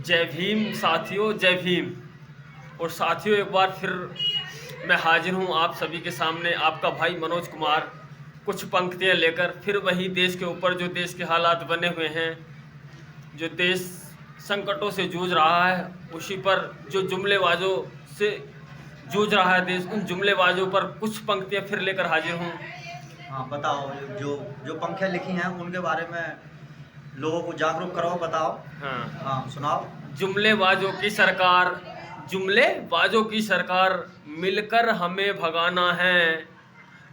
जय भीम साथियों, जय भीम। और साथियों, एक बार फिर मैं हाजिर हूँ आप सभी के सामने, आपका भाई मनोज कुमार, कुछ पंक्तियाँ लेकर फिर वही देश के ऊपर, जो देश के हालात बने हुए हैं, जो देश संकटों से जूझ रहा है, उसी पर जो जुमलेबाजों से जूझ रहा है देश, उन जुमलेबाजों पर कुछ पंक्तियाँ फिर लेकर हाजिर हूँ। हाँ, बताओ। जो जो पंक्तियाँ लिखी हैं उनके बारे में लोगों को जागरूक कराओ, बताओ। हाँ, हाँ, सुनाओ। जुमलेबाजों की सरकार, जुमलेबाजों की सरकार, मिलकर हमें भगाना है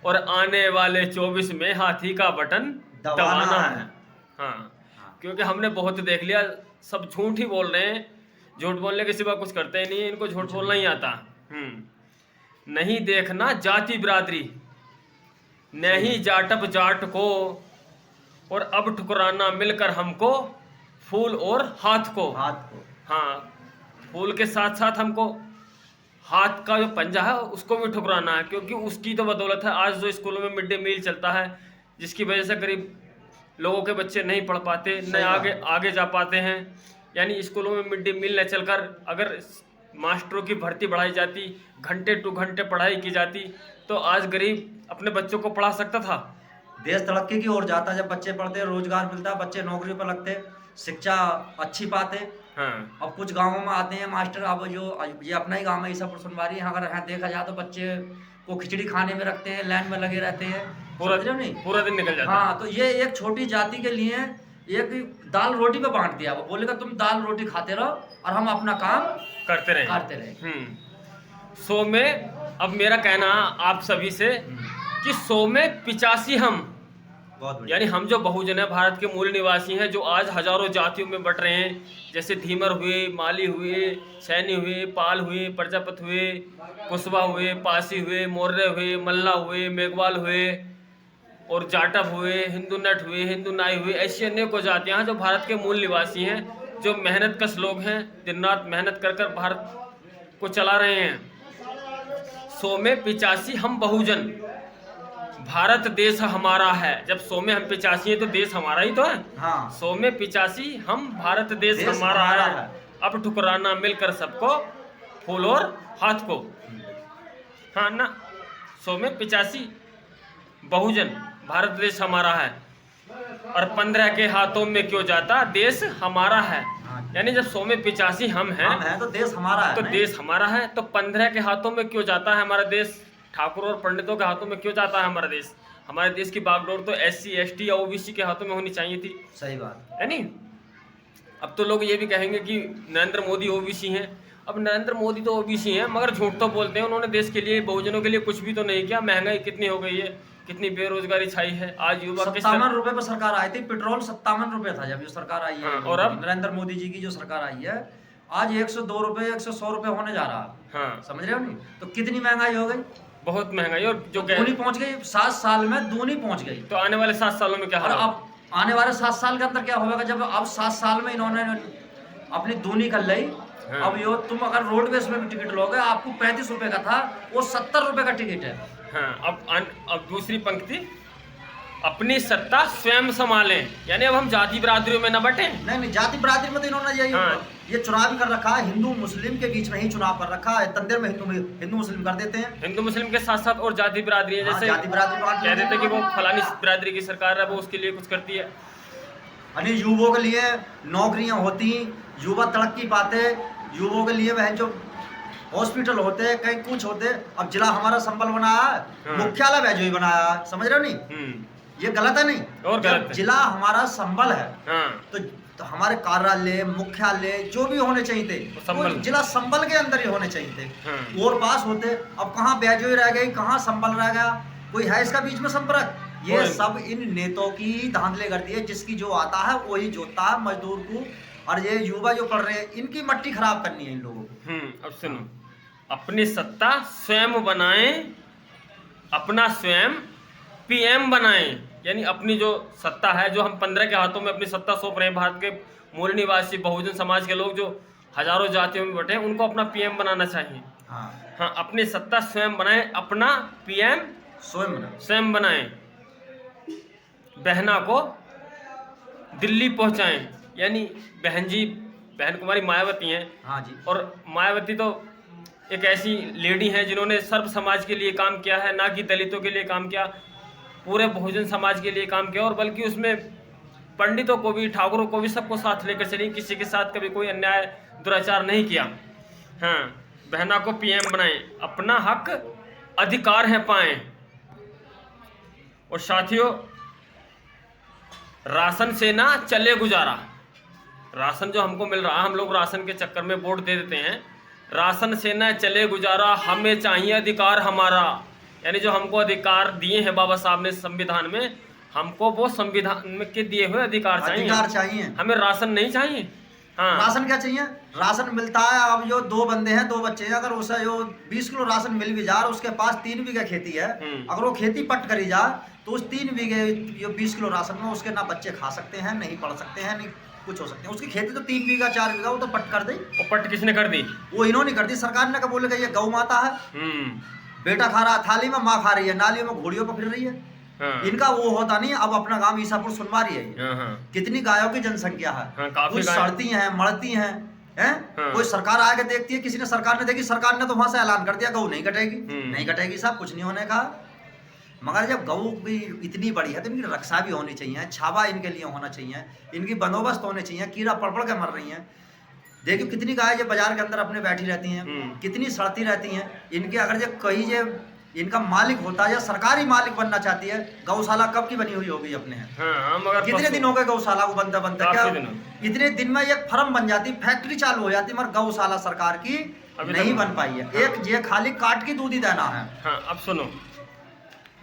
और आने वाले 24 में हाथी का बटन दबाना दबाना है। है। हाँ, हाँ, क्योंकि हमने बहुत देख लिया, सब झूठ ही बोल रहे हैं, झूठ बोलने के सिवा कुछ करते ही नहीं है, इनको झूठ कुछ बोलना नहीं। ही आता। नहीं देखना जाति बिरादरी, सही नहीं है। जाटप जाट को, और अब ठुकराना मिलकर हमको फूल और हाथ को। हाथ को। हाँ, फूल के साथ साथ हमको हाथ का जो पंजा है उसको भी ठुकराना है, क्योंकि उसकी तो बदौलत है आज जो स्कूलों में मिड डे मील चलता है, जिसकी वजह से गरीब लोगों के बच्चे नहीं पढ़ पाते, न सही आगे बात। आगे जा पाते हैं। यानी स्कूलों में मिड डे मील न चलकर अगर मास्टरों की भर्ती बढ़ाई जाती, घंटे टू घंटे पढ़ाई की जाती, तो आज गरीब अपने बच्चों को पढ़ा सकता था। देश तरक्की की ओर जाता, जब बच्चे पढ़ते, रोजगार मिलता, बच्चे नौकरी पर लगते, शिक्षा अच्छी पाते। हाँ, अब कुछ गांवों में आते हैं मास्टर, अब जो ये अपना ही गांव है ईसापुर सुनवारी, अगर यहाँ देखा जाए तो बच्चे को खिचड़ी खाने में रखते हैं, लाइन में लगे रहते हैं। पूरा समझ रहे हो नहीं? पूरा दिन निकल जाता है। हाँ, तो ये एक छोटी जाति के लिए एक दाल रोटी पे बांट दिया, वो बोलेगा तुम दाल रोटी खाते रहो और हम अपना काम करते करते रहे। रहे। सौ में, अब मेरा कहना आप सभी से कि 100 में 85 हम, बहुत बढ़िया। यानी हम जो बहुजन है, भारत के मूल निवासी हैं, जो आज हजारों जातियों में बट रहे हैं, जैसे धीमर हुए, माली हुए, सैनी हुए, पाल हुए, प्रजापत हुए, कुशवा हुए, पासी हुए, मौर्य हुए, मल्ला हुए, मेघवाल हुए, और जाटव हुए, हिंदू नट हुए, हिंदू नाई हुए, ऐसी अनेकों जातियां हैं जो भारत के मूल निवासी हैं, जो मेहनत कश लोग हैं, दिन रात मेहनत कर कर भारत को चला रहे हैं। 100 में 85 हम बहुजन, भारत देश हमारा है। जब 100 में हम 85 है तो देश हमारा ही तो है। हाँ, 100 में 85 हम, भारत देश देश हमारा हमारा है। है। अब ठुकराना मिलकर सबको फूल और हाथ को। हाँ ना, 100 में 85 बहुजन, भारत देश हमारा है, और 15 के हाथों में क्यों जाता देश हमारा है। हाँ। यानी जब 100 में 85 हम हैं, हम हैं तो देश हमारा है तो नहीं? देश हमारा है, तो 15 के हाथों में क्यों जाता है हमारा देश, ठाकुर और पंडितों के हाथों में क्यों जाता है हमारा देश। हमारे देश की बागडोर तो SC ST या OBC के हाथों में होनी चाहिए थी, सही बात। है नहीं। अब तो लोग ये भी कहेंगे कि नरेंद्र मोदी OBC हैं। अब नरेंद्र मोदी तो OBC हैं, मगर झूठ तो बोलते हैं, उन्होंने देश के लिए, बहुजनों के लिए कुछ भी तो नहीं किया। महंगाई कितनी हो गई है, कितनी बेरोजगारी छाई है, आज युवा किस 57 रुपए पर सरकार आई थी, पेट्रोल 57 रुपए था जब ये सरकार आई है। हाँ, और अब नरेंद्र मोदी जी की जो सरकार आई है, आज 102 रुपए, 100 रुपए होने जा रहा है। हाँ, समझ रहे हो नहीं? तो कितनी महंगाई हो गई, बहुत महंगाई, और जो दूनी पहुंच गई, 7 साल में दूनी पहुंच गई। तो आने वाले 7 सालों में क्या और हाल होगा? अब आने वाले 7 साल के अंदर क्या होगा, जब अब 7 साल में इन्होंने अपनी दूनी कर ली। हाँ। अब यो तुम अगर रोडवेज में भी टिकट लोगे, आपको 35 रुपए का था, वो 70 रुपए का टिकट है। हाँ, अब दूसरी पंक्ति, अपनी सत्ता स्वयं संभालें, यानी अब हम जाति बिरादरियों में न बटे। नहीं, जाति बिरादरी में तो इन्होंने हाँ। ये चुनाव भी कर रखा है, हिंदू मुस्लिम के बीच में ही चुनाव कर रखा है, तंदेर में हिंदू मुस्लिम कर देते हैं। हिंदू मुस्लिम के साथ साथ और जाति बिरादरी है, हाँ, जैसे जाति बिरादरी बांट कह देते देते हैं। कि वो फलानी बिरादरी की सरकार है, वो उसके लिए कुछ करती है। यानी युवाओं के लिए नौकरियां होती, युवा तरक्की पाते, युवाओं के लिए वह जो हॉस्पिटल होते, कहीं कुछ होते। अब जिला हमारा संबल बनाया है, हाँ। मुख्यालय वह जो ही बनाया है। समझ रहे हो नहीं? ये गलत है नहीं? और गलत जब है। जिला हमारा संबल है, हाँ, तो हमारे कार्यालय, मुख्यालय जो भी होने चाहिए थे, संबल। वो जिला संबल के अंदर ही होने चाहिए थे। हाँ। और पास होते, अब कहाँ बैजोई रह गई, कहाँ संबल रह गया, कोई है इसका बीच में संपर्क? ये कोई- सब इन नेताओं की धांधले करती है, जिसकी जो आता है वही जोतता है मजदूर को। और ये युवा जो पढ़ रहे हैं, इनकी मट्टी खराब करनी है इन लोगों को। अब सुनो, अपनी सत्ता स्वयं बनाएं, अपना स्वयं PM बनाएं, यानी अपनी जो सत्ता है, जो हम 15 के हाथों में अपनी सत्ता सौंप रहे हैं, भारत के मूल निवासी बहुजन समाज के लोग जो हजारों जातियों में बटे हैं, उनको अपना PM बनाना चाहिए। हाँ, हाँ, अपनी सत्ता स्वयं बनाएं, अपना PM स्वयं बनाएं, बहना को दिल्ली पहुंचाएं, यानी बहन जी बहन कुमारी मायावती हैं। हाँ जी। और मायावती तो एक ऐसी लेडी हैं जिन्होंने सर्व समाज के लिए काम किया है, ना कि दलितों के लिए काम किया, पूरे बहुजन समाज के लिए काम किया। और बल्कि उसमें पंडितों को भी, ठाकुरों को भी, सबको साथ लेकर चली, किसी के साथ कभी कोई अन्याय दुराचार नहीं किया। हाँ, बहना को पीएम बनाएं, अपना हक अधिकार है पाएं। और साथियों, राशन से ना चले गुजारा। राशन जो हमको मिल रहा है, हम लोग राशन के चक्कर में वोट दे देते हैं। राशन से ना चले गुजारा, हमें चाहिए अधिकार हमारा। यानी जो हमको अधिकार दिए हैं बाबा साहब ने संविधान में, हमको वो संविधान में के दिए हुए अधिकार चाहिए। हमें राशन नहीं चाहिए। हाँ, राशन क्या चाहिए? राशन मिलता है। अब जो 2 बंदे हैं, 2 बच्चे हैं, अगर उसे जो 20 किलो राशन मिल भी जा, उसके पास 3 बीघा खेती है, अगर वो खेती पट करी जा, तो उस 3 बीघे जो 20 किलो राशन में उसके ना बच्चे खा सकते हैं, नहीं पढ़ सकते हैं, नहीं कुछ हो सकते हैं। उसकी खेती तो 3 बीघा 4 बीघा वो तो पट कर दी। वो पट किसने कर दी? वो इन्होंने कर दी। सरकार ने क्या बोलेगा, ये गौ माता है, बेटा खा रहा थाली में, माँ खा रही है नालियों में, घोड़ियों पर फिर रही है। इनका वो होता नहीं। अब अपना गांव ईसापुर सुनवारी है, कितनी गायों की जनसंख्या है, कुछ सड़ती हैं, मरती हैं, कोई सरकार आके देखती है? किसी ने सरकार ने देखी? सरकार ने तो वहां से ऐलान कर दिया गौ नहीं कटेगी, नहीं कटेगी साहब, कुछ नहीं होने का। मगर जब गौ भी इतनी बड़ी है तो इनकी रक्षा भी होनी चाहिए, छावा इनके लिए होना चाहिए, इनकी बंदोबस्त होने चाहिए। कीड़ा पड़ पड़ के मर रही हैं। देखिए कितनी गाय जो बाजार के अंदर अपने बैठी रहती हैं, कितनी सड़ती रहती हैं। इनके अगर जो कहीं जो इनका मालिक होता है या सरकारी मालिक बनना चाहती है, गौशाला कब की बनी हुई होगी अपने यहाँ? मगर कितने दिन हो गए गौशाला को बनता बनता? क्या इतने दिन में एक फर्म बन जाती, फैक्ट्री चालू हो जाती, मगर गौशाला सरकार की नहीं बन पाई है। एक ये खाली काट की दूध ही देना है। हाँ, अब सुनो,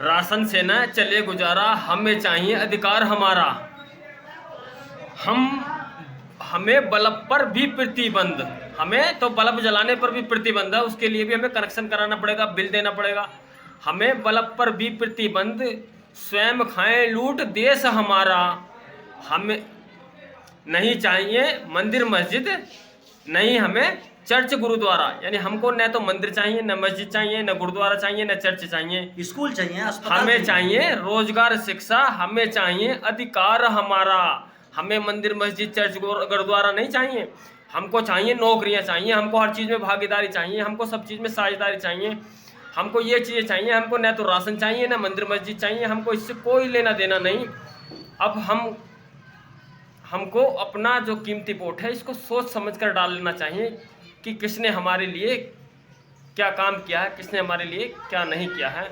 राशन से न चले गुजारा, हमें चाहिए अधिकार हमारा। हमें बल्ब पर भी प्रतिबंध, हमें तो बल्ब जलाने पर भी प्रतिबंध है, उसके लिए भी हमें कनेक्शन कराना पड़ेगा, बिल देना पड़ेगा। हमें बल्ब पर भी प्रतिबंध, स्वयं खाएं लूट देश हमारा। हमें नहीं चाहिए मंदिर मस्जिद, नहीं हमें चर्च गुरुद्वारा। यानी हमको न तो मंदिर चाहिए, न मस्जिद चाहिए, न गुरुद्वारा चाहिए, न चर्च चाहिए, स्कूल चाहिए, अस्पताल हमें चाहिए रोजगार, शिक्षा, हमें चाहिए अधिकार हमारा। हमें मंदिर मस्जिद चर्च गुरुद्वारा नहीं चाहिए, हमको चाहिए नौकरियां चाहिए, हमको हर चीज़ में भागीदारी चाहिए, हमको सब चीज़ में साझेदारी चाहिए, हमको ये चीज़ें चाहिए। हमको न तो राशन चाहिए, न मंदिर मस्जिद चाहिए, हमको इससे कोई लेना देना नहीं। अब हमको अपना जो कीमती वोट है इसको सोच समझ कर डाल लेना चाहिए कि किसने हमारे लिए क्या काम किया है, किसने हमारे लिए क्या नहीं किया है।